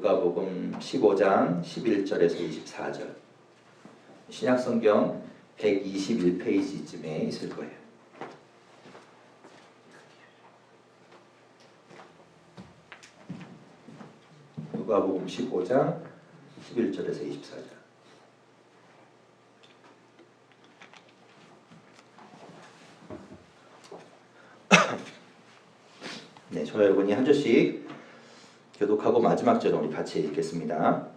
누가복음 15장 11절에서 24절. 신약성경 121페이지쯤에 있을 거예요. 누가복음 15장 11절에서 24절. 네, 저 여러분이 한 절씩 교독하고 마지막 절은 우리 같이 읽겠습니다.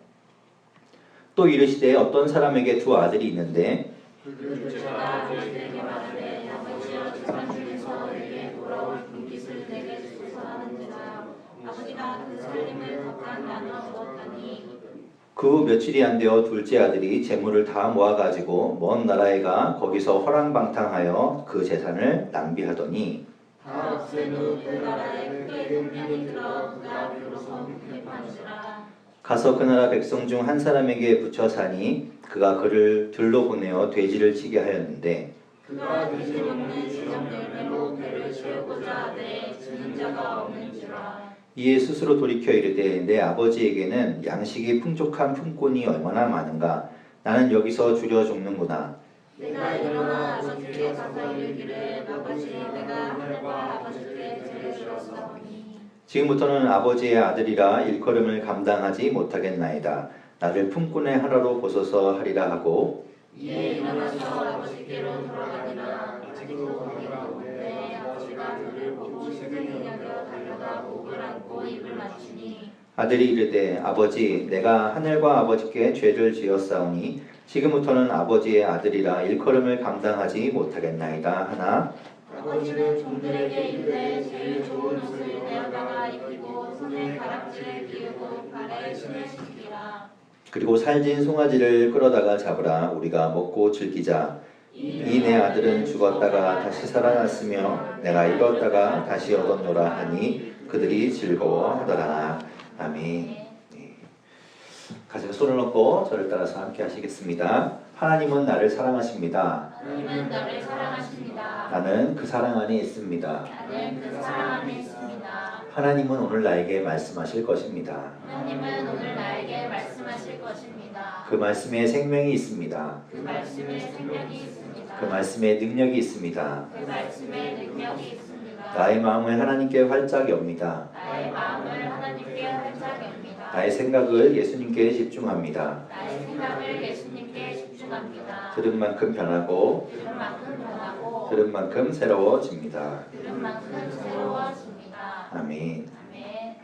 또 이르시되 어떤 사람에게 두 아들이 있는데 둘째가 아버지에게 말하되 아버지여 재산 중에서 내게 돌아올 분깃을 내게 주소서 하는지라. 아버지가 그 살림을 각각 나누어 주었더니 그 후 며칠이 안 되어 둘째 아들이 재물을 다 모아가지고 먼 나라에 가 거기서 허랑방탕하여 그 재산을 낭비하더니 다 없앤 후 그 나라에 크게 흉년이 들어 그가 비로소 궁핍한지라. 가서 그 나라 백성 중 한 사람에게 붙여 사니 그가 그를 들로 보내어 돼지를 치게 하였는데 그가 돼지 먹는 시장 열매로 배를 채우고자 하되 주는 자가 없는지라. 이에 스스로 돌이켜 이르되 내 아버지에게는 양식이 풍족한 품꾼이 얼마나 많은가. 나는 여기서 줄여 죽는구나. 내가 일어나 아버지께 가서 이르기를 아버지 내가 하늘과 아버지께 죄를 지었사오니 지금부터는 아버지의 아들이라 일컬음을 감당하지 못하겠나이다. 나를 품꾼의 하나로 보소서 하리라 하고 이에 일어나서 아버지께로 돌아가니라. 아직도 거기가 오는데 아버지가 그를 보고 시근히 여겨 달려가 목을 안고 입을 맞추니 아들이 이르되 아버지 내가 하늘과 아버지께 죄를 지었사오니 지금부터는 아버지의 아들이라 일컬음을 감당하지 못하겠나이다 하나 아버지는 종들에게 이르되 제일 좋은 옷을 내어다가 입히고 손에 가락지를 끼우고 발에 신을 신기라. 그리고 살진 송아지를 끌어다가 잡으라. 우리가 먹고 즐기자. 이 내 아들은 죽었다가 다시 살아났으며 내가 잃었다가 다시 얻었노라 하니 그들이 즐거워하더라. 아멘. 네. 가슴에 손을 얹고 저를 따라서 함께 하시겠습니다. 하나님은 나를 사랑하십니다. 하나님은 나를 사랑하십니다. 나는 그 사랑 안에 있습니다. 나는 그 사랑 안에 있습니다. 하나님은 오늘 나에게 말씀하실 것입니다. 하나님은 오늘 나에게 말씀하실 것입니다. 그 말씀에 생명이 있습니다. 그 말씀에 생명이 있습니다. 그 말씀에 능력이 있습니다. 그 말씀에 능력이 있습니다. 나의 마음을 하나님께 활짝 엽니다. 나의 마음을 하나님께 활짝 엽니다. 나의 생각을 예수님께 집중합니다. 나의 생각을 예수님께 집중합니다. 들은 만큼 변하고 들은 만큼 변하고 들은 만큼 새로워집니다. 들은 만큼 새로워집니다. 아멘. 아멘.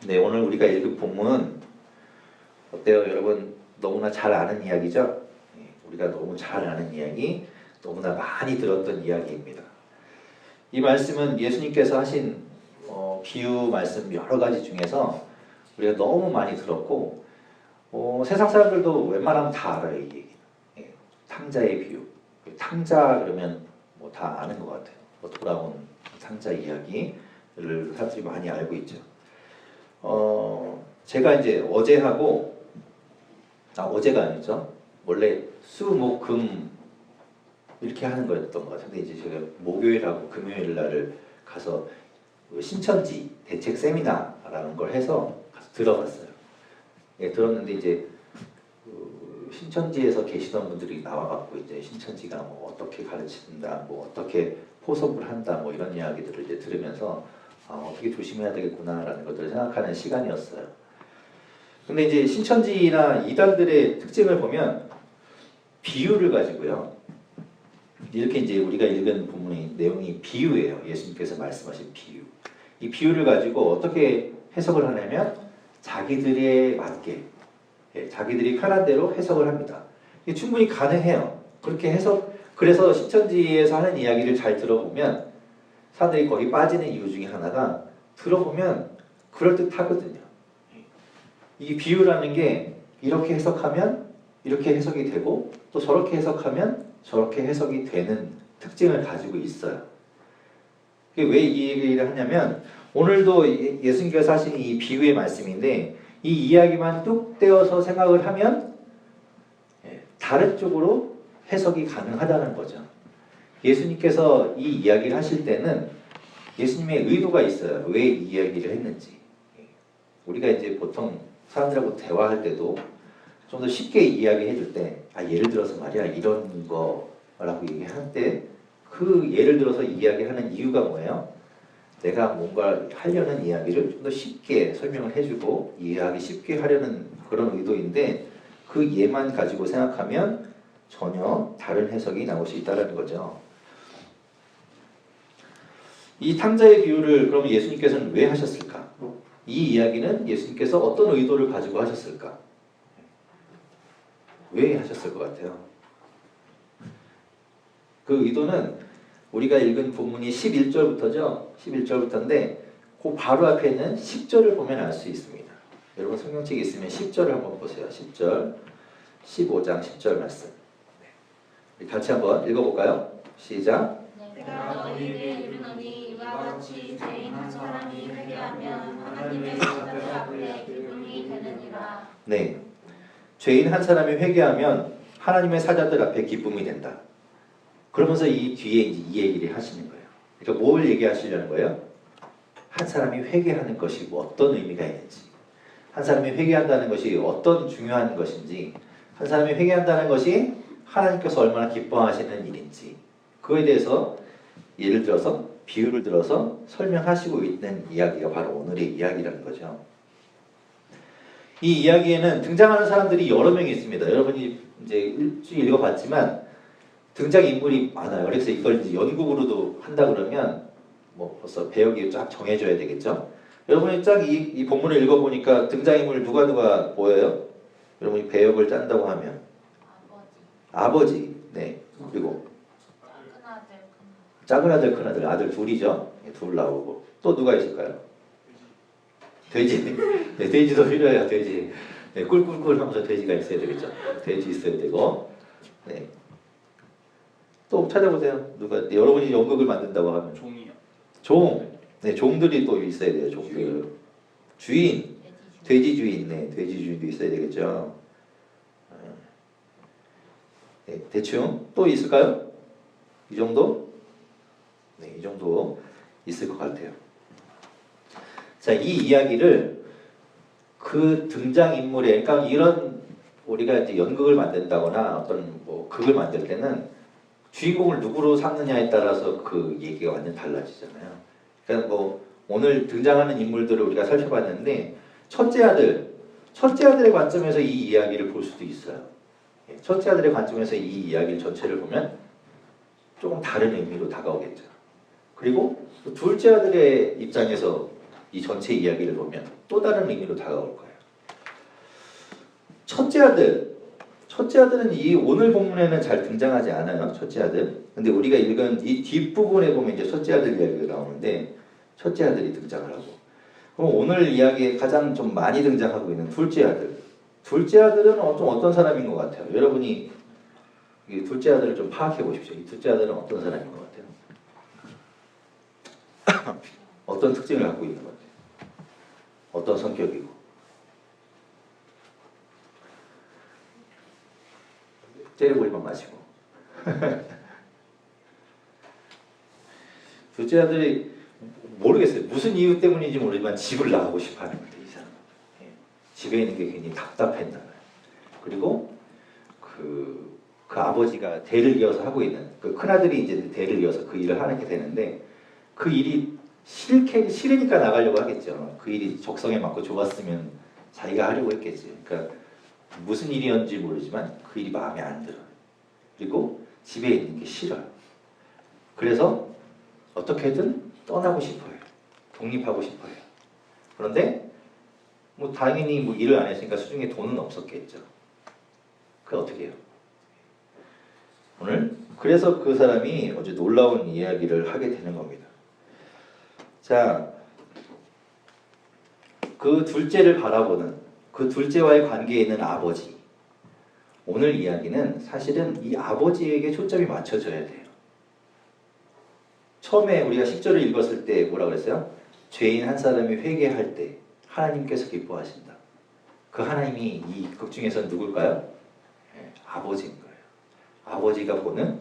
네, 오늘 우리가 읽은 본문 어때요? 여러분 너무나 잘 아는 이야기죠? 우리가 너무 잘 아는 이야기, 너무나 많이 들었던 이야기입니다. 이 말씀은 예수님께서 하신 비유 말씀 여러 가지 중에서 우리가 너무 많이 들었고 세상 사람들도 웬만하면 다 알아요. 이 얘기. 탕자의 비유. 탕자 그러면 뭐 다 아는 것 같아요. 돌아온 탕자 이야기를 사람들이 많이 알고 있죠. 제가 이제 어제가 아니죠. 원래 수, 목, 금 이렇게 하는 거였던 것 같은데 이제 제가 목요일하고 금요일 날을 가서 신천지 대책 세미나라는 걸 해서 가서 들어봤어요. 예, 들었는데 이제 신천지에서 계시던 분들이 나와갖고 이제 신천지가 뭐 어떻게 가르친다, 뭐 어떻게 포섭을 한다, 뭐 이런 이야기들을 이제 들으면서 어떻게 조심해야 되겠구나라는 것들을 생각하는 시간이었어요. 근데 이제 신천지나 이단들의 특징을 보면 비유를 가지고요. 이렇게 이제 우리가 읽은 본문의 내용이 비유예요. 예수님께서 말씀하신 비유. 이 비유를 가지고 어떻게 해석을 하냐면 자기들에 맞게, 자기들이 편한 대로 해석을 합니다. 이게 충분히 가능해요. 그렇게 그래서 신천지에서 하는 이야기를 잘 들어보면 사람들이 거기 빠지는 이유 중에 하나가 들어보면 그럴듯하거든요. 이 비유라는 게 이렇게 해석하면 이렇게 해석이 되고 또 저렇게 해석하면 저렇게 해석이 되는 특징을 가지고 있어요. 왜 이 얘기를 하냐면 오늘도 예수님께서 하신 이 비유의 말씀인데 이 이야기만 뚝 떼어서 생각을 하면 다른 쪽으로 해석이 가능하다는 거죠. 예수님께서 이 이야기를 하실 때는 예수님의 의도가 있어요. 왜 이 이야기를 했는지. 우리가 이제 보통 사람들하고 대화할 때도 좀 더 쉽게 이야기해 줄 때, 예를 들어서 말이야 이런 거라고 얘기할 때 그 예를 들어서 이야기하는 이유가 뭐예요? 내가 뭔가 하려는 이야기를 좀 더 쉽게 설명을 해주고 이해하기 쉽게 하려는 그런 의도인데 그 예만 가지고 생각하면 전혀 다른 해석이 나올 수 있다는 거죠. 이 탕자의 비유를 그럼 예수님께서는 왜 하셨을까? 이 이야기는 예수님께서 어떤 의도를 가지고 하셨을까? 왜 하셨을 것 같아요? 그 의도는 우리가 읽은 본문이 11절부터죠. 11절부터인데 그 바로 앞에 있는 10절을 보면 알 수 있습니다. 여러분 성경책에 있으면 10절을 한번 보세요. 10절, 15장 10절 말씀. 우리 같이 한번 읽어볼까요? 시작. 내가 너희에게 이르노니 이와 같이 죄인 한 사람이 회개하면 하나님의 사자들 앞에 기쁨이 되느니라. 네, 죄인 한 사람이 회개하면 하나님의 사자들 앞에 기쁨이 된다. 그러면서 이 뒤에 이제 이 얘기를 하시는 거예요. 그러니까 뭘 얘기하시려는 거예요? 한 사람이 회개하는 것이 뭐 어떤 의미가 있는지, 한 사람이 회개한다는 것이 어떤 중요한 것인지, 한 사람이 회개한다는 것이 하나님께서 얼마나 기뻐하시는 일인지, 그거에 대해서 예를 들어서 비유를 들어서 설명하시고 있는 이야기가 바로 오늘의 이야기라는 거죠. 이 이야기에는 등장하는 사람들이 여러 명이 있습니다. 여러분이 이제 일주일 읽어봤지만 등장 인물이 많아요. 그래서 이걸 이제 연극으로도 한다 그러면 뭐 벌써 배역이 쫙 정해져야 되겠죠. 여러분이 쫙 이 본문을 읽어보니까 등장 인물 누가 보여요? 여러분이 배역을 짠다고 하면 아버지, 네, 그리고 작은 아들, 큰 아들, 아들 둘이죠. 둘 나오고 또 누가 있을까요? 돼지, 네, 돼지도 필요해요. 돼지, 네, 꿀꿀꿀 하면서 돼지가 있어야 되겠죠. 돼지 있어야 되고, 네. 또 찾아보세요. 누가 여러분이 연극을 만든다고 하면 종이요. 종, 네, 종들이 또 있어야 돼요. 종들, 주인, 돼지 주인, 네, 돼지 주인도 있어야 되겠죠. 네, 대충 또 있을까요? 이 정도? 네, 이 정도 있을 것 같아요. 자, 이 이야기를 그 등장인물에, 그러니까 이런 우리가 이제 연극을 만든다거나 어떤 뭐 극을 만들 때는 주인공을 누구로 삼느냐에 따라서 그 얘기가 완전 달라지잖아요. 그러니까 뭐 오늘 등장하는 인물들을 우리가 살펴봤는데 첫째 아들의 관점에서 이 이야기를 볼 수도 있어요. 첫째 아들의 관점에서 이 이야기를 전체를 보면 조금 다른 의미로 다가오겠죠. 그리고 둘째 아들의 입장에서 이 전체 이야기를 보면 또 다른 의미로 다가올 거예요. 첫째 아들은 이 오늘 본문에는 잘 등장하지 않아요. 첫째 아들. 근데 우리가 읽은 이 뒷부분에 보면 이제 첫째 아들 이야기가 나오는데 첫째 아들이 등장을 하고, 그럼 오늘 이야기에 가장 좀 많이 등장하고 있는 둘째 아들. 둘째 아들은 좀 어떤 사람인 것 같아요? 여러분이 이 둘째 아들을 좀 파악해 보십시오. 이 둘째 아들은 어떤 사람인 것 같아요? 어떤 특징을 갖고 있는 것 같아요? 어떤 성격이고? 때려버리면 마시고. 둘째 아들이 모르겠어요. 무슨 이유 때문인지 모르지만 집을 나가고 싶어하는 거예요. 이 사람은. 집에 있는 게 굉장히 답답했나 봐요. 그리고 그 아버지가 대를 이어서 하고 있는 그 큰아들이 이제 대를 이어서 그 일을 하게 되는데 그 일이 싫으니까 나가려고 하겠죠. 그 일이 적성에 맞고 좋았으면 자기가 하려고 했겠지. 그러니까 무슨 일이었는지 모르지만 그 일이 마음에 안 들어요. 그리고 집에 있는 게 싫어요. 그래서 어떻게든 떠나고 싶어요. 독립하고 싶어요. 그런데 뭐 당연히 뭐 일을 안 했으니까 수중에 돈은 없었겠죠. 그 어떻게 해요? 오늘 그래서 그 사람이 어제 놀라운 이야기를 하게 되는 겁니다. 자, 그 둘째를 바라보는 그 둘째와의 관계에 있는 아버지. 오늘 이야기는 사실은 이 아버지에게 초점이 맞춰져야 돼요. 처음에 우리가 10절을 읽었을 때 뭐라고 그랬어요? 죄인 한 사람이 회개할 때 하나님께서 기뻐하신다. 그 하나님이 이 극 중에서는 누굴까요? 네, 아버지인 거예요. 아버지가 보는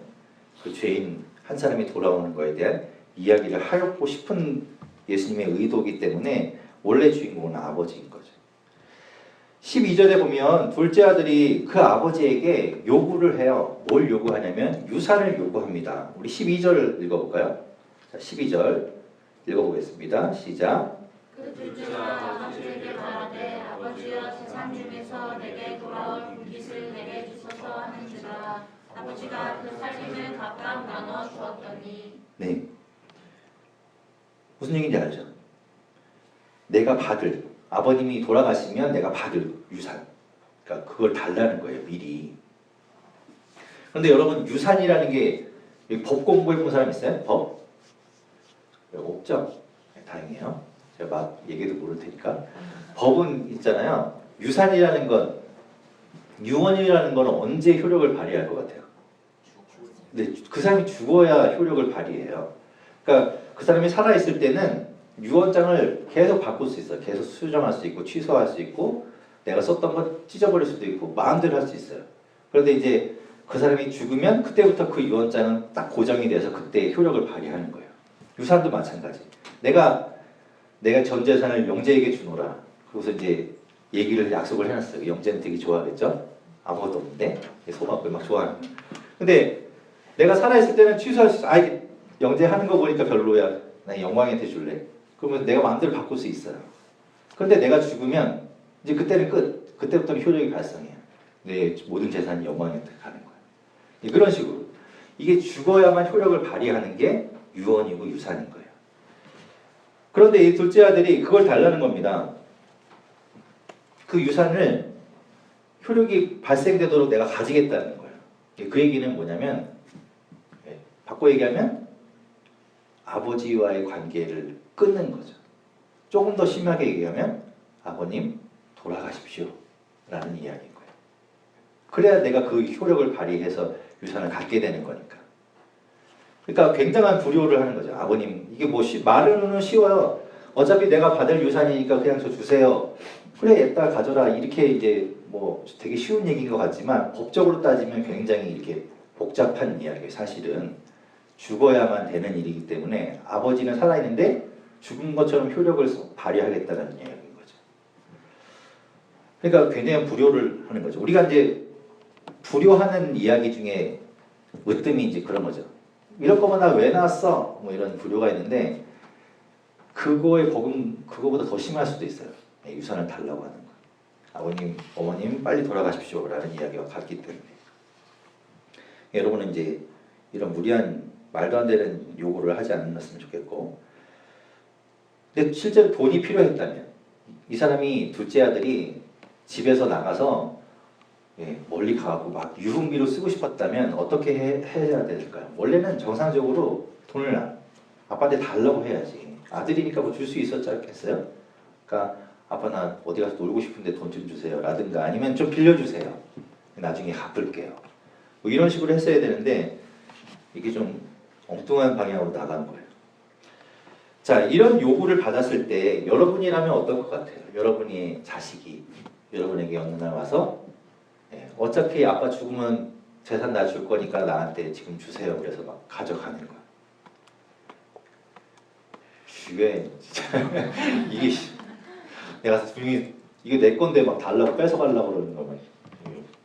그 죄인 한 사람이 돌아오는 거에 대한 이야기를 하고 싶은 예수님의 의도이기 때문에 원래 주인공은 아버지인 거죠. 12절에 보면 둘째 아들이 그 아버지에게 요구를 해요. 뭘 요구하냐면 유산을 요구합니다. 우리 12절 읽어볼까요? 자, 12절 읽어보겠습니다. 시작. 그 둘째가 아버지에게 말하되 아버지여 세상 중에서 내게 돌아올 분깃을 내게 주소서 하는지라. 아버지가 그 살림을 각각 나눠 주었더니. 네. 무슨 얘기인지 알죠? 내가 받을, 아버님이 돌아가시면 내가 받을 유산, 그러니까 그걸 달라는 거예요, 미리. 그런데 여러분, 유산이라는 게 법 공부해본 사람 있어요? 법? 없죠? 네, 다행이에요. 제가 막 얘기도 모를 테니까. 법은 있잖아요. 유산이라는 건, 유언이라는 건 언제 효력을 발휘할 것 같아요? 근데 그 사람이 죽어야 효력을 발휘해요. 그러니까 그 사람이 살아있을 때는 유언장을 계속 바꿀 수 있어요. 계속 수정할 수 있고 취소할 수 있고 내가 썼던 거 찢어버릴 수도 있고 마음대로 할 수 있어요. 그런데 이제 그 사람이 죽으면 그때부터 그 유언장은 딱 고정이 돼서 그때 효력을 발휘하는 거예요. 유산도 마찬가지. 내가 전 재산을 영재에게 주노라. 그래서 이제 얘기를 약속을 해놨어요. 영재는 되게 좋아하겠죠? 아무것도 없는데 소망을 막 좋아하는. 근데 내가 살아있을 때는 취소할 수 있어. 이게 영재 하는 거 보니까 별로야. 나 영광이한테 줄래. 그러면 내가 마음대로 바꿀 수 있어요. 그런데 내가 죽으면 이제 그때는 끝. 그때부터는 효력이 발생해요. 내 모든 재산이 영광이한테 가는 거예요. 그런 식으로. 이게 죽어야만 효력을 발휘하는 게 유언이고 유산인 거예요. 그런데 이 둘째 아들이 그걸 달라는 겁니다. 그 유산을 효력이 발생되도록 내가 가지겠다는 거예요. 그 얘기는 뭐냐면 바꿔 얘기하면 아버지와의 관계를 끊는 거죠. 조금 더 심하게 얘기하면 아버님 돌아가십시오 라는 이야기인 거예요. 그래야 내가 그 효력을 발휘해서 유산을 갖게 되는 거니까. 그러니까 굉장한 불효를 하는 거죠. 아버님 이게 뭐 말은 쉬워요. 어차피 내가 받을 유산이니까 그냥 저 주세요. 그래 얘따 가져라. 이렇게 이제 뭐 되게 쉬운 얘기인 것 같지만 법적으로 따지면 굉장히 이렇게 복잡한 이야기예요. 사실은 죽어야만 되는 일이기 때문에 아버지는 살아있는데 죽은 것처럼 효력을 발휘하겠다는 이야기인 거죠. 그러니까 굉장히 불효를 하는 거죠. 우리가 이제 불효하는 이야기 중에 으뜸이 이제 그런 거죠. 이럴 거면 나 왜 낳았어? 뭐 이런 불효가 있는데 그거의 복음 그거보다 더 심할 수도 있어요. 유산을 달라고 하는 거. 아버님, 어머님 빨리 돌아가십시오라는 이야기가 같기 때문에 여러분은 이제 이런 무리한 말도 안 되는 요구를 하지 않았으면 좋겠고, 근데 실제로 돈이 필요했다면 이 사람이 둘째 아들이 집에서 나가서 멀리 가고 막 유흥비로 쓰고 싶었다면 어떻게 해야 될까요? 원래는 정상적으로 돈을 아빠한테 달라고 해야지. 아들이니까 뭐 줄 수 있었지 않겠어요? 그러니까 아빠 나 어디 가서 놀고 싶은데 돈 좀 주세요 라든가 아니면 좀 빌려주세요. 나중에 갚을게요. 뭐 이런 식으로 했어야 되는데 이게 좀 엉뚱한 방향으로 나간 거예요. 자, 이런 요구를 받았을 때 여러분이라면 어떨 것 같아요? 여러분이 자식이 여러분에게 어느 날 와서 어차피 아빠 죽으면 재산 나 줄 거니까 나한테 지금 주세요. 그래서 막 가져가는 거야. 왜 진짜 이게 내가 분명히 이게 내 건데 막 달라고 뺏어가려고 그러는 거 막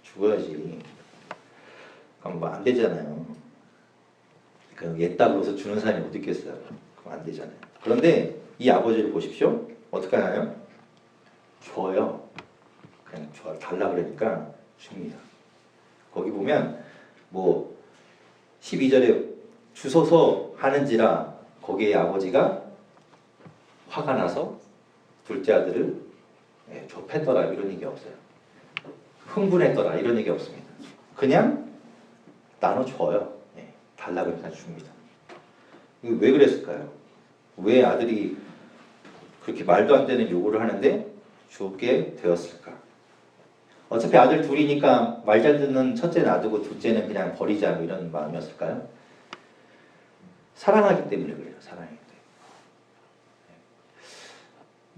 죽어야지. 그럼 뭐 안 되잖아요. 그럼 옛답으로서 주는 사람이 어디 있겠어요? 그럼 안 되잖아요. 그런데 이 아버지를 보십시오. 어떻게 하나요? 줘요. 그냥 줘 달라 그러니까 줍니다. 거기 보면 뭐 12절에 주소서 하는지라 거기에 아버지가 화가 나서 둘째 아들을 좁혔더라 이런 얘기 없어요. 흥분했더라 이런 얘기 없습니다. 그냥 나눠줘요. 달라고 그냥 줍니다. 왜 그랬을까요? 왜 아들이 그렇게 말도 안 되는 요구를 하는데 주게 되었을까? 어차피 아들 둘이니까 말 잘 듣는 첫째 놔두고 둘째는 그냥 버리자 뭐 이런 마음이었을까요? 사랑하기 때문에 그래요. 사랑하기 때문에.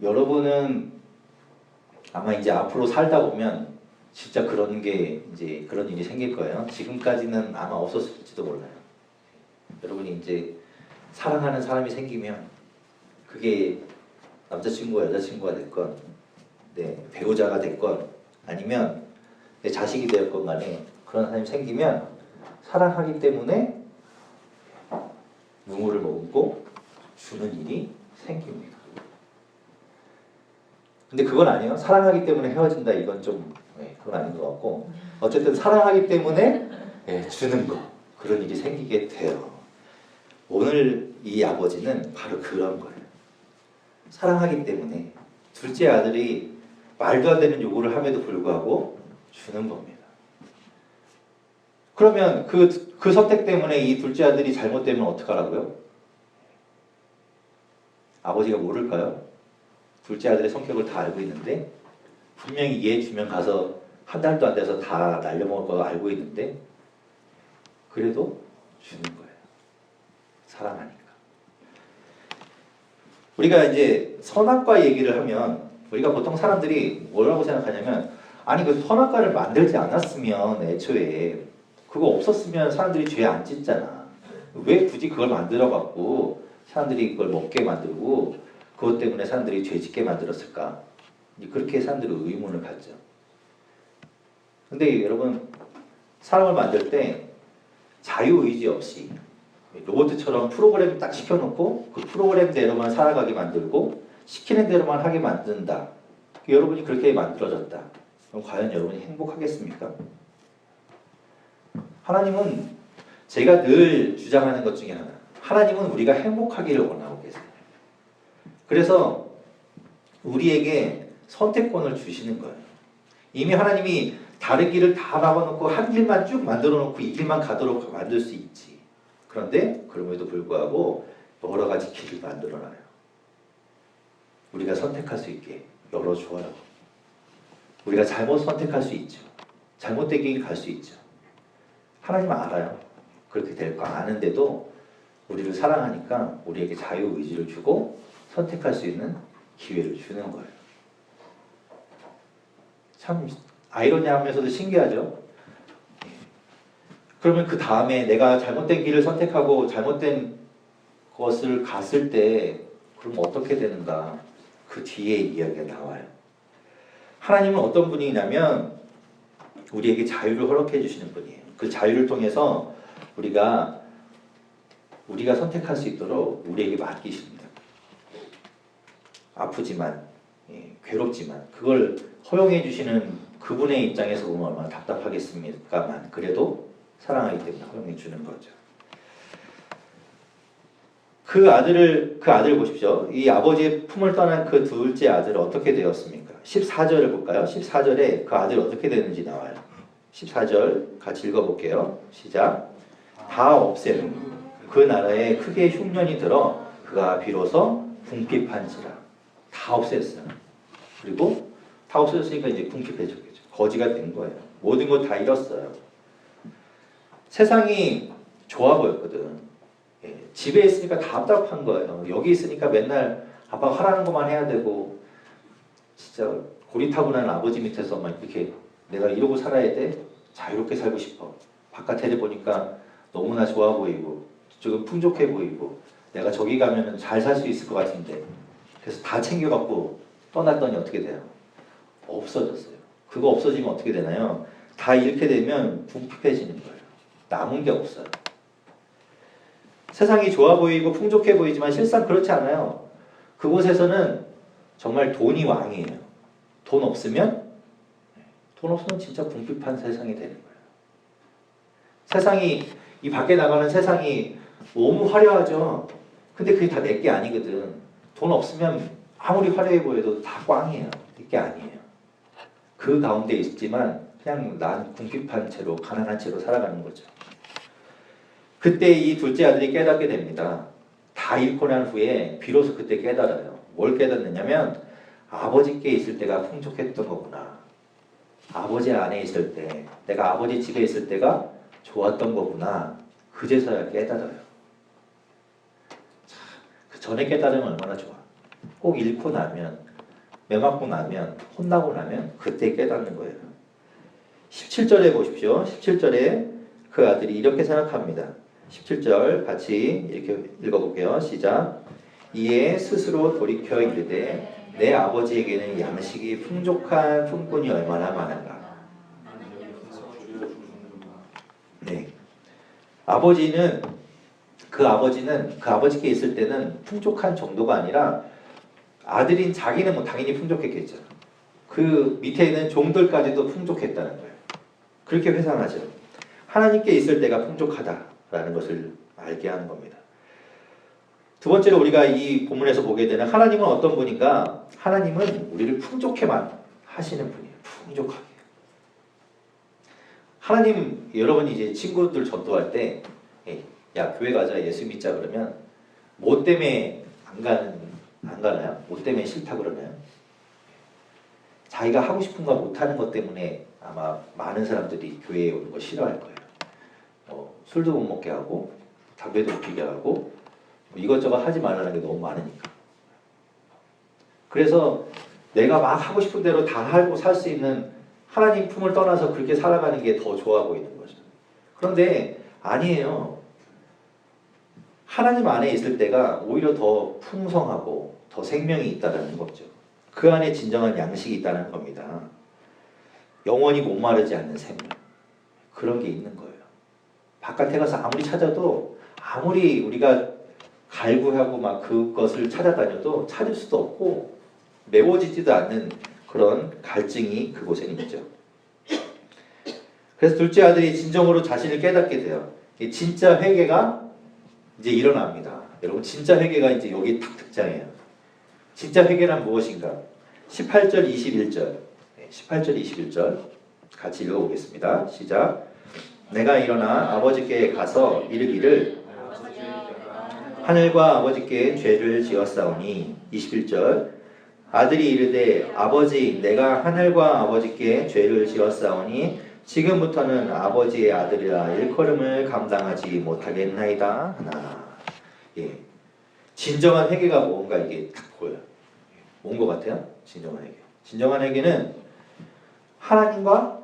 여러분은 아마 이제 앞으로 살다 보면 진짜 그런 게 이제 그런 일이 생길 거예요. 지금까지는 아마 없었을지도 몰라요. 여러분이 이제 사랑하는 사람이 생기면 그게 남자친구가 여자친구가 됐건 내 배우자가 됐건 아니면 내 자식이 되었건 간에 그런 사람이 생기면 사랑하기 때문에 누구를 머금고 주는 일이 생깁니다. 근데 그건 아니에요. 사랑하기 때문에 헤어진다 이건 좀 그건 아닌 것 같고 어쨌든 사랑하기 때문에 주는 거 그런 일이 생기게 돼요. 오늘 이 아버지는 바로 그런 거예요. 사랑하기 때문에 둘째 아들이 말도 안 되는 요구를 함에도 불구하고 주는 겁니다. 그러면 그 선택 때문에 이 둘째 아들이 잘못되면 어떡하라고요? 아버지가 모를까요? 둘째 아들의 성격을 다 알고 있는데 분명히 얘 주면 가서 한 달도 안 돼서 다 날려먹을 거 알고 있는데 그래도 주는 거예요. 사랑하니까. 우리가 이제 선악과 얘기를 하면 우리가 보통 사람들이 뭐라고 생각하냐면 아니 그 선악과를 만들지 않았으면 애초에 그거 없었으면 사람들이 죄 안 짓잖아. 왜 굳이 그걸 만들어 갖고 사람들이 그걸 먹게 만들고 그것 때문에 사람들이 죄 짓게 만들었을까? 그렇게 사람들은 의문을 갖죠. 근데 여러분 사람을 만들 때 자유의지 없이 로봇처럼 프로그램 딱 시켜놓고 그 프로그램대로만 살아가게 만들고 시키는 대로만 하게 만든다. 여러분이 그렇게 만들어졌다. 그럼 과연 여러분이 행복하겠습니까? 하나님은 제가 늘 주장하는 것 중에 하나. 하나님은 우리가 행복하기를 원하고 계세요. 그래서 우리에게 선택권을 주시는 거예요. 이미 하나님이 다른 길을 다 막아놓고 한 길만 쭉 만들어놓고 이 길만 가도록 만들 수 있지. 그런데 그럼에도 불구하고 여러 가지 길을 만들어놔요. 우리가 선택할 수 있게 열어줘요. 우리가 잘못 선택할 수 있죠. 잘못된 길 갈 수 있죠. 하나님은 알아요. 그렇게 될 거 아는데도 우리를 사랑하니까 우리에게 자유의지를 주고 선택할 수 있는 기회를 주는 거예요. 참 아이러니하면서도 신기하죠. 그러면 그 다음에 내가 잘못된 길을 선택하고 잘못된 것을 갔을 때 그럼 어떻게 되는가? 그 뒤에 이야기가 나와요. 하나님은 어떤 분이냐면 우리에게 자유를 허락해 주시는 분이에요. 그 자유를 통해서 우리가 선택할 수 있도록 우리에게 맡기십니다. 아프지만 괴롭지만 그걸 허용해 주시는 그분의 입장에서 보면 얼마나 답답하겠습니까만 그래도 사랑하기 때문에 허용해 주는 거죠. 그 아들 보십시오. 이 아버지의 품을 떠난 그 둘째 아들은 어떻게 되었습니까? 14절을 볼까요? 14절에 그 아들이 어떻게 되는지 나와요. 14절 같이 읽어볼게요. 시작. 다 없애는 그 나라에 크게 흉년이 들어 그가 비로소 궁핍한지라. 다 없앴어요. 그리고 다 없어졌으니까 이제 궁핍해졌겠죠. 거지가 된 거예요. 모든 것 다 잃었어요. 세상이 좋아 보였거든. 집에 있으니까 답답한 거예요. 여기 있으니까 맨날 아빠가 하라는 것만 해야 되고 진짜 고리타분한 아버지 밑에서 막 이렇게 내가 이러고 살아야 돼? 자유롭게 살고 싶어. 바깥에 보니까 너무나 좋아 보이고 조금 풍족해 보이고 내가 저기 가면은 잘 살 수 있을 것 같은데 그래서 다 챙겨갖고 떠났더니 어떻게 돼요? 없어졌어요. 그거 없어지면 어떻게 되나요? 다 잃게 되면 궁핍해지는 거예요. 남은 게 없어요. 세상이 좋아 보이고 풍족해 보이지만 실상 그렇지 않아요. 그곳에서는 정말 돈이 왕이에요. 돈 없으면 진짜 궁핍한 세상이 되는 거예요. 세상이 이 밖에 나가는 세상이 너무 화려하죠. 근데 그게 다 내 게 아니거든. 돈 없으면 아무리 화려해 보여도 다 꽝이에요. 내 게 아니에요. 그 가운데 있지만 그냥 난 궁핍한 채로 가난한 채로 살아가는 거죠. 그때 이 둘째 아들이 깨닫게 됩니다. 다 잃고 난 후에 비로소 그때 깨달아요. 뭘 깨닫느냐면 아버지께 있을 때가 풍족했던 거구나. 아버지 안에 있을 때, 내가 아버지 집에 있을 때가 좋았던 거구나. 그제서야 깨달아요. 자, 그 전에 깨달으면 얼마나 좋아. 꼭 잃고 나면, 매맞고 나면, 혼나고 나면 그때 깨닫는 거예요. 17절에 보십시오. 17절에 그 아들이 이렇게 생각합니다. 17절 같이 이렇게 읽어볼게요. 시작. 이에 스스로 돌이켜 이르되 내 아버지에게는 양식이 풍족한 품꾼이 얼마나 많은가. 네, 아버지는 그 아버지께 있을 때는 풍족한 정도가 아니라 아들인 자기는 뭐 당연히 풍족했겠죠. 그 밑에 있는 종들까지도 풍족했다는 거예요. 그렇게 회상하죠. 하나님께 있을 때가 풍족하다라는 것을 알게 하는 겁니다. 두 번째로 우리가 이 본문에서 보게 되는 하나님은 어떤 분인가? 하나님은 우리를 풍족해만 하시는 분이에요. 풍족하게. 하나님, 여러분이 이제 친구들 전도할 때, 야, 교회 가자, 예수 믿자 그러면 뭐 때문에 안 가나요? 뭐 때문에 싫다 그러나요? 자기가 하고 싶은 거 못하는 것 때문에 아마 많은 사람들이 교회에 오는 거 싫어할 거예요. 술도 못 먹게 하고, 담배도 못 피게 하고, 이것저것 하지 말라는 게 너무 많으니까. 그래서 내가 막 하고 싶은 대로 다 하고 살 수 있는 하나님 품을 떠나서 그렇게 살아가는 게 더 좋아 보이는 거죠. 그런데 아니에요. 하나님 안에 있을 때가 오히려 더 풍성하고 더 생명이 있다는 거죠. 그 안에 진정한 양식이 있다는 겁니다. 영원히 목마르지 않는 생명. 그런 게 있는 거예요. 바깥에 가서 아무리 찾아도 아무리 우리가 갈구하고 막 그것을 찾아다녀도 찾을 수도 없고 메워지지도 않는 그런 갈증이 그곳에는 있죠. 그래서 둘째 아들이 진정으로 자신을 깨닫게 돼요. 진짜 회개가 이제 일어납니다. 여러분, 진짜 회개가 이제 여기 딱 등장해요. 진짜 회개란 무엇인가? 18절 21절 18절 21절 같이 읽어보겠습니다. 시작. 내가 일어나 아버지께 가서 이르기를 하늘과 아버지께 죄를 지었사오니 21절 아들이 이르되 아버지 내가 하늘과 아버지께 죄를 지었사오니 지금부터는 아버지의 아들이라 일컬음을 감당하지 못하겠나이다 하나. 예. 진정한 회개가 뭔가 이게 딱 보여요. 뭔 것 같아요? 진정한 회개. 진정한 회개는 하나님과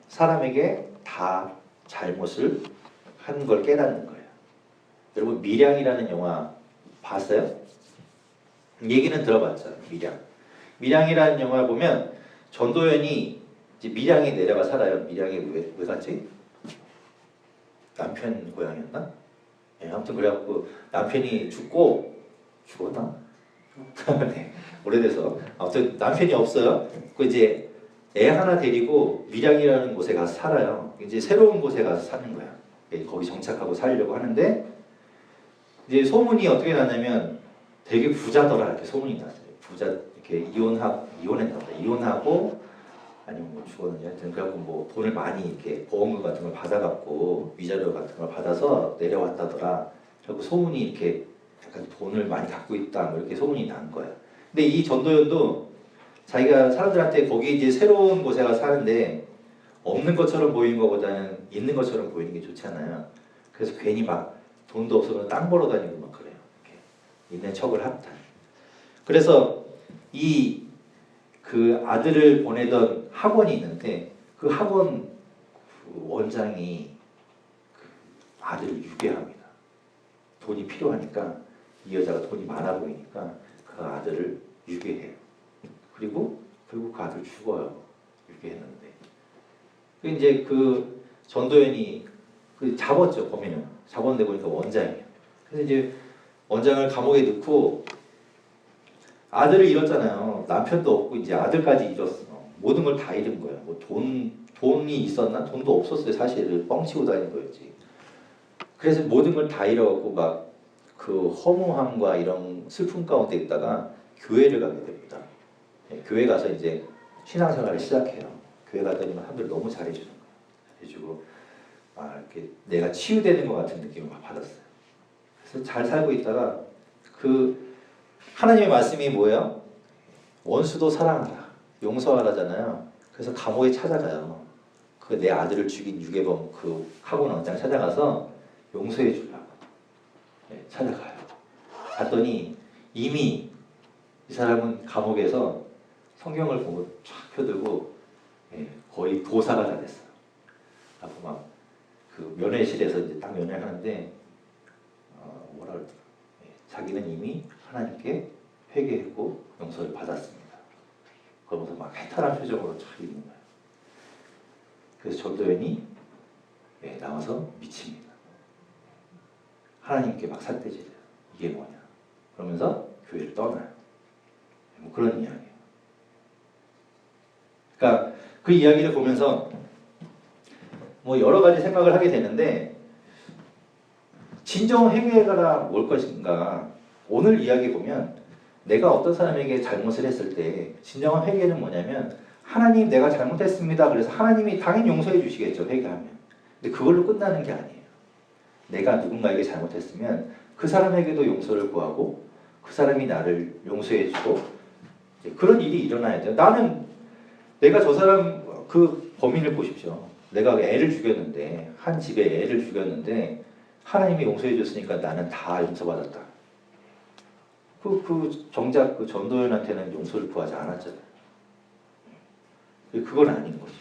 사람에게 다 잘못을 한 걸 깨닫는 거예요. 여러분, 밀양이라는 영화 봤어요? 얘기는 들어봤죠. 밀양이라는 영화 보면 전도연이 이제 밀양에 내려가 살아요. 밀양에 왜 갔지? 남편 고향이었나? 네, 아무튼 그래갖고 남편이 죽었나? 네, 오래돼서 아무튼 남편이 없어요. 그 이제 애 하나 데리고 밀양이라는 곳에 가서 살아요. 이제 새로운 곳에 가서 사는 거야. 거기 정착하고 살려고 하는데 이제 소문이 어떻게 났냐면 되게 부자더라 이렇게 소문이 났어요. 부자 이렇게 이혼하고 아니면 뭐 죽었는지 하여튼 그래갖고 뭐 돈을 많이 이렇게 보험금 같은 걸 받아갖고 위자료 같은 걸 받아서 내려왔다더라. 그리고 소문이 이렇게 약간 돈을 많이 갖고 있다 뭐 이렇게 소문이 난 거야. 근데 이 전도연도 자기가 사람들한테 거기 이제 새로운 곳에 가서 사는데 없는 것처럼 보이는 것보다는 있는 것처럼 보이는 게 좋잖아요. 그래서 괜히 막 돈도 없으면 땅 벌어 다니고 막 그래요. 이렇게 있는 척을 합다. 그래서 그 아들을 보내던 학원이 있는데 그 학원 원장이 그 아들을 유괴합니다. 돈이 필요하니까 이 여자가 돈이 많아 보이니까 그 아들을 유괴해요. 그리고 결국 그 아들 죽어요. 유괴했는데. 이제 그 전도연이 그 잡았죠. 범인을. 잡았는데 보니까 원장이에요. 그래서 이제 원장을 감옥에 넣고 아들을 잃었잖아요. 남편도 없고 이제 아들까지 잃었어. 모든 걸 다 잃은 거야. 뭐 돈이 있었나? 돈도 없었어요. 사실 뻥치고 다닌 거였지. 그래서 모든 걸 다 잃어갖고 막 그 허무함과 이런 슬픔 가운데 있다가 교회를 가게 됩니다. 교회 가서 이제 신앙생활을 시작해요. 교회 가더니 사람들 너무 잘해주는 거예요. 잘해주고 이렇게 내가 치유되는 것 같은 느낌을 막 받았어요. 그래서 잘 살고 있다가 그 하나님의 말씀이 뭐예요? 원수도 사랑하라, 용서하라잖아요. 그래서 감옥에 찾아가요. 그 내 아들을 죽인 유괴범 그 학원 원장 찾아가서 용서해 주려고 찾아가요. 갔더니 이미 이 사람은 감옥에서 성경을 보고 쫙 펴들고 거의 도사가 다 됐어요. 하고 막 그 면회실에서 이제 딱 면회를 하는데 뭐라 그러더라. 자기는 이미 하나님께 회개했고 용서를 받았습니다. 그러면서 막 해탈한 표정으로 잘 있는 거예요. 그래서 전도연이 나와서 미칩니다. 하나님께 막 삿대질해요. 이게 뭐냐. 그러면서 교회를 떠나요. 뭐 그런 이야기예요. 그러니까 그 이야기를 보면서 뭐 여러 가지 생각을 하게 되는데 진정 회개가 뭘 것인가. 오늘 이야기 보면 내가 어떤 사람에게 잘못을 했을 때 진정한 회개는 뭐냐면 하나님 내가 잘못했습니다. 그래서 하나님이 당연히 용서해 주시겠죠. 회개하면. 근데 그걸로 끝나는 게 아니에요. 내가 누군가에게 잘못했으면 그 사람에게도 용서를 구하고 그 사람이 나를 용서해 주고 그런 일이 일어나야 돼요. 나는 내가 저 사람 그 범인을 보십시오. 내가 애를 죽였는데 한 집에 애를 죽였는데 하나님이 용서해 줬으니까 나는 다 용서받았다. 정작 그 전도연한테는 용서를 구하지 않았잖아요. 그건 아닌 거죠.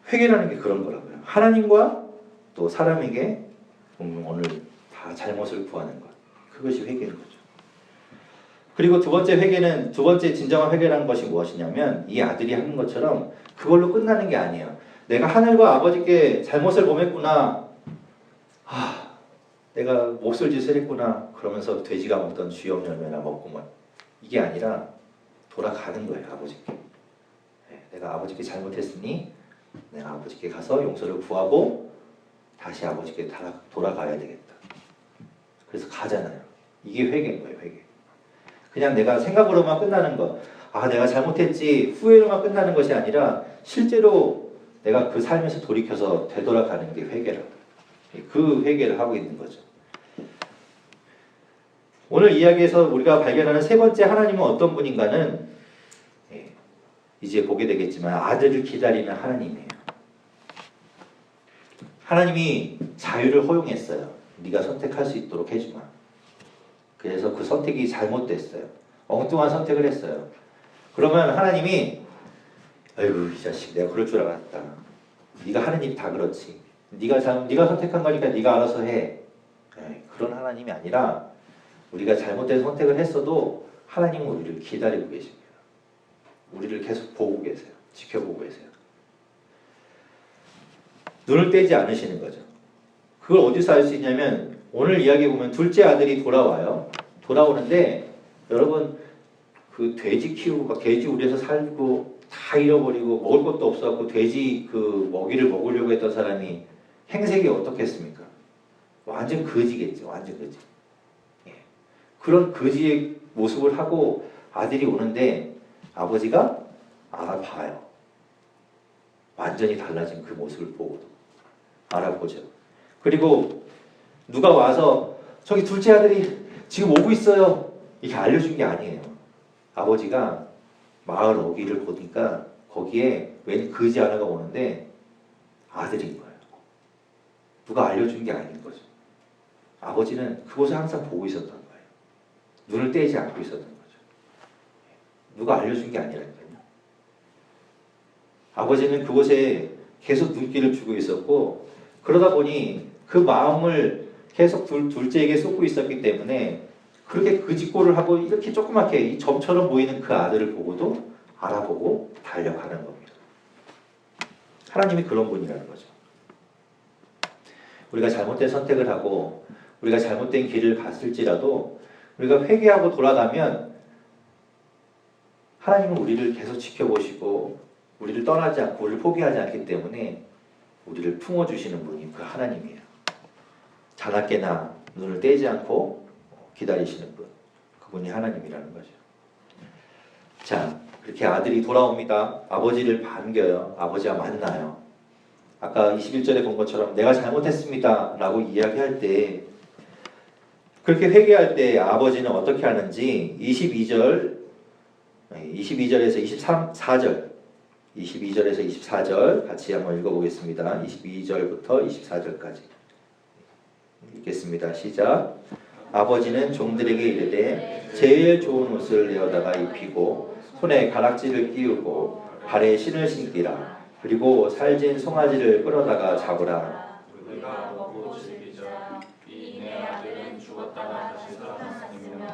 회개라는 게 그런 거라고요. 하나님과 또 사람에게 오늘 다 잘못을 구하는 것. 그것이 회개인 거죠. 그리고 두 번째 진정한 회개라는 것이 무엇이냐면 이 아들이 하는 것처럼 그걸로 끝나는 게 아니에요. 내가 하늘과 아버지께 잘못을 범했구나. 내가 몹쓸 짓을 했구나. 그러면서 돼지가 먹던 쥐염 열매나 먹고 뭐 이게 아니라 돌아가는 거예요. 아버지께. 내가 아버지께 잘못했으니 내가 아버지께 가서 용서를 구하고 다시 아버지께 돌아가야 되겠다. 그래서 가잖아요. 이게 회개인 거예요. 회개. 그냥 내가 생각으로만 끝나는 거. 내가 잘못했지 후회로만 끝나는 것이 아니라 실제로 내가 그 삶에서 돌이켜서 되돌아가는 게 회개라고. 그 회개를 하고 있는 거죠. 오늘 이야기에서 우리가 발견하는 세 번째 하나님은 어떤 분인가는 이제 보게 되겠지만 아들을 기다리는 하나님이에요. 하나님이 자유를 허용했어요. 네가 선택할 수 있도록 해주마. 그래서 그 선택이 잘못됐어요. 엉뚱한 선택을 했어요. 그러면 하나님이 아이고 이 자식 내가 그럴 줄 알았다. 네가 하는 일 다 그렇지. 네가 선택한 거니까 네가 알아서 해. 그런 하나님이 아니라 우리가 잘못된 선택을 했어도 하나님은 우리를 기다리고 계십니다. 우리를 계속 보고 계세요. 지켜보고 계세요. 눈을 떼지 않으시는 거죠. 그걸 어디서 알 수 있냐면 오늘 이야기 보면 둘째 아들이 돌아와요. 돌아오는데 여러분 그 돼지 키우고 막 돼지 우리에서 살고 다 잃어버리고 먹을 것도 없어갖고 돼지 그 먹이를 먹으려고 했던 사람이 행색이 어떻겠습니까? 완전 거지겠죠. 완전 거지. 그런 거지의 모습을 하고 아들이 오는데 아버지가 알아봐요. 완전히 달라진 그 모습을 보고도 알아보죠. 그리고 누가 와서 저기 둘째 아들이 지금 오고 있어요. 이렇게 알려준 게 아니에요. 아버지가 마을 어귀를 보니까 거기에 웬 거지 하나가 오는데 아들인 거예요. 누가 알려준 게 아닌 거죠. 아버지는 그곳을 항상 보고 있었던 거예요. 눈을 떼지 않고 있었던 거죠. 누가 알려준 게 아니라니까요. 아버지는 그곳에 계속 눈길을 주고 있었고 그러다 보니 그 마음을 계속 둘째에게 쏟고 있었기 때문에 그렇게 거짓골을 하고 이렇게 조그맣게 이 점처럼 보이는 그 아들을 보고도 알아보고 달려가는 겁니다. 하나님이 그런 분이라는 거죠. 우리가 잘못된 선택을 하고 우리가 잘못된 길을 갔을지라도 우리가 회개하고 돌아가면 하나님은 우리를 계속 지켜보시고 우리를 떠나지 않고 우리를 포기하지 않기 때문에 우리를 품어주시는 분이 그 하나님이에요. 자나깨나 눈을 떼지 않고 기다리시는 분. 그분이 하나님이라는 거죠. 자, 그렇게 아들이 돌아옵니다. 아버지를 반겨요. 아버지와 만나요. 아까 21절에 본 것처럼 내가 잘못했습니다 라고 이야기할 때 그렇게 회개할 때 아버지는 어떻게 하는지 22절에서 24절 같이 한번 읽어보겠습니다. 22절부터 24절까지 읽겠습니다. 시작. 아버지는 종들에게 이르되 제일 좋은 옷을 내어다가 입히고 손에 가락지를 끼우고 발에 신을 신기라. 그리고 살진 송아지를 끌어다가 잡으라. 우리가 먹고 즐기자. 이 내 아들은 죽었다가 다시 살아났으며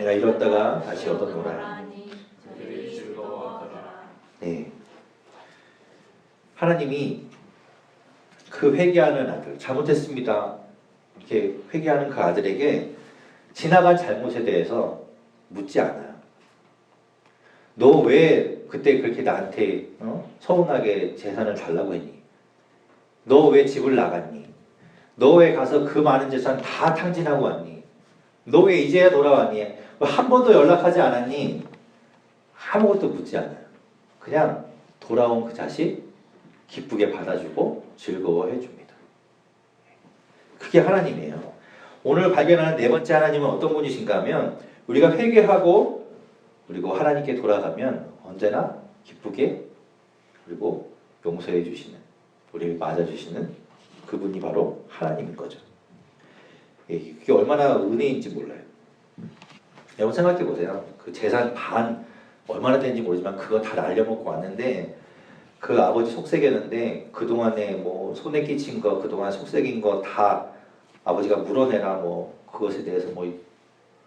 내가 잃었다가 다시 얻었노라. 하니 저들이 즐거워하더라. 네. 하나님이 그 회개하는 아들, 잘못했습니다. 이렇게 회개하는 그 아들에게 지나간 잘못에 대해서 묻지 않아요. 너 왜 그때 그렇게 나한테 서운하게 재산을 달라고 했니? 너 왜 집을 나갔니? 너 왜 가서 그 많은 재산 다 탕진하고 왔니? 너 왜 이제야 돌아왔니? 한 번도 연락하지 않았니? 아무것도 묻지 않아요. 그냥 돌아온 그 자식 기쁘게 받아주고 즐거워해 줍니다. 그게 하나님이에요. 오늘 발견하는 네 번째 하나님은 어떤 분이신가 하면 우리가 회개하고 그리고 하나님께 돌아가면 언제나 기쁘게 그리고 용서해 주시는, 우리를 맞아주시는 그분이 바로 하나님인 거죠. 그게 얼마나 은혜인지 몰라요. 여러분 생각해 보세요. 그 재산 반 얼마나 되는지 모르지만 그거 다 날려먹고 왔는데 그 아버지 속삭였는데 그동안에 뭐 손에 끼친 거, 그동안 속삭인 거 다 아버지가 물어내라, 뭐 그것에 대해서 뭐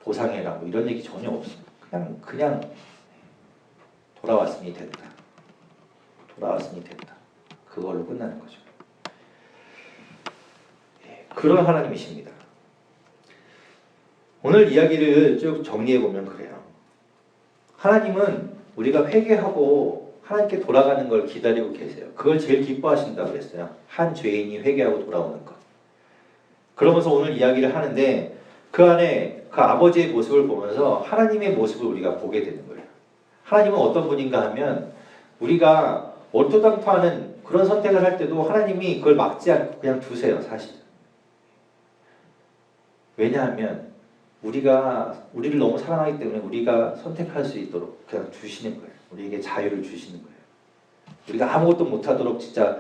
보상해라, 뭐 이런 얘기 전혀 없어요. 그냥 돌아왔으니 된다. 돌아왔으니 된다. 그걸로 끝나는 거죠. 그런 하나님이십니다. 오늘 이야기를 쭉 정리해 보면 그래요. 하나님은 우리가 회개하고 하나님께 돌아가는 걸 기다리고 계세요. 그걸 제일 기뻐하신다고 그랬어요. 한 죄인이 회개하고 돌아오는 것. 그러면서 오늘 이야기를 하는데 그 안에 그 아버지의 모습을 보면서 하나님의 모습을 우리가 보게 되는 거예요. 하나님은 어떤 분인가 하면 우리가 얼토당토하는 그런 선택을 할 때도 하나님이 그걸 막지 않고 그냥 두세요, 사실. 왜냐하면 우리를 너무 사랑하기 때문에 우리가 선택할 수 있도록 그냥 주시는 거예요. 우리에게 자유를 주시는 거예요. 우리가 아무것도 못하도록 진짜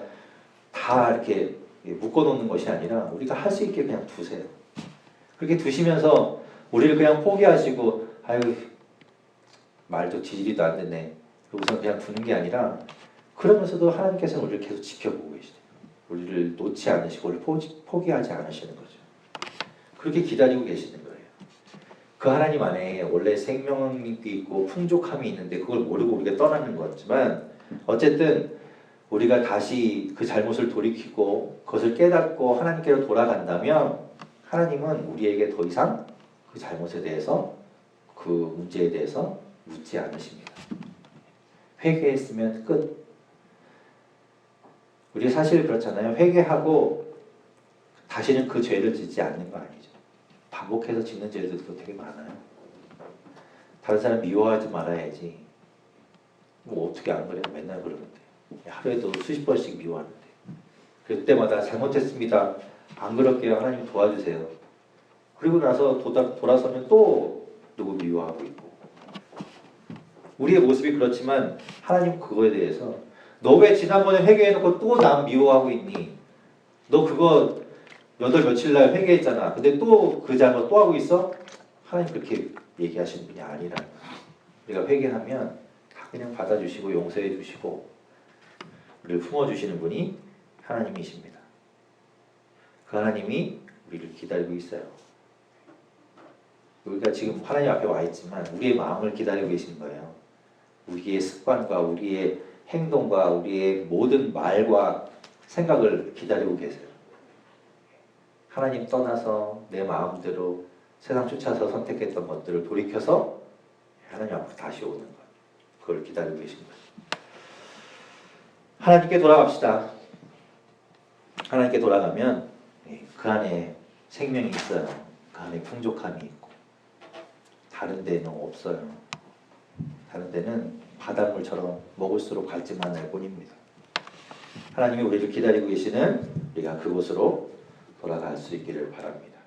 다 이렇게 묶어놓는 것이 아니라 우리가 할 수 있게 그냥 두세요. 그렇게 두시면서 우리를 그냥 포기하시고 아유 말도 지지리도 안 되네. 우선 그냥 두는 게 아니라 그러면서도 하나님께서는 우리를 계속 지켜보고 계시대요. 우리를 놓지 않으시고 우리를 포기하지 않으시는 거죠. 그렇게 기다리고 계시는 거예요. 그 하나님 안에 원래 생명이 있고 풍족함이 있는데 그걸 모르고 우리가 떠나는 거지만 어쨌든 우리가 다시 그 잘못을 돌이키고 그것을 깨닫고 하나님께로 돌아간다면 하나님은 우리에게 더 이상 그 잘못에 대해서 그 문제에 대해서 묻지 않으십니다. 회개했으면 끝. 우리 사실 그렇잖아요. 회개하고 다시는 그 죄를 짓지 않는 거 아니죠. 반복해서 짓는 죄들도 되게 많아요. 다른 사람 미워하지 말아야지. 뭐 어떻게 안 그래요? 맨날 그러는데. 하루에도 수십 번씩 미워하는데. 그때마다 잘못했습니다. 안 그럴게요. 하나님 도와주세요. 그리고 나서 돌아서면 또 누구 미워하고 있고. 우리의 모습이 그렇지만 하나님 그거에 대해서 너 왜 지난번에 회개해놓고 또 남 미워하고 있니? 너 그거 며칠 날 회개했잖아. 근데 또 그 잘못 또 하고 있어? 하나님 그렇게 얘기하시는 분이 아니라 우리가 회개하면 다 그냥 받아주시고 용서해 주시고 우리를 품어주시는 분이 하나님이십니다. 그 하나님이 우리를 기다리고 있어요. 우리가 지금 하나님 앞에 와 있지만 우리의 마음을 기다리고 계신 거예요. 우리의 습관과 우리의 행동과 우리의 모든 말과 생각을 기다리고 계세요. 하나님 떠나서 내 마음대로 세상 쫓아서 선택했던 것들을 돌이켜서 하나님 앞으로 다시 오는 것. 그걸 기다리고 계신 거예요. 하나님께 돌아갑시다. 하나님께 돌아가면 그 안에 생명이 있어요. 그 안에 풍족함이 있고 다른 데는 없어요. 다른 데는 바닷물처럼 먹을수록 갈증만 날 뿐입니다. 하나님이 우리를 기다리고 계시는 우리가 그곳으로 돌아갈 수 있기를 바랍니다.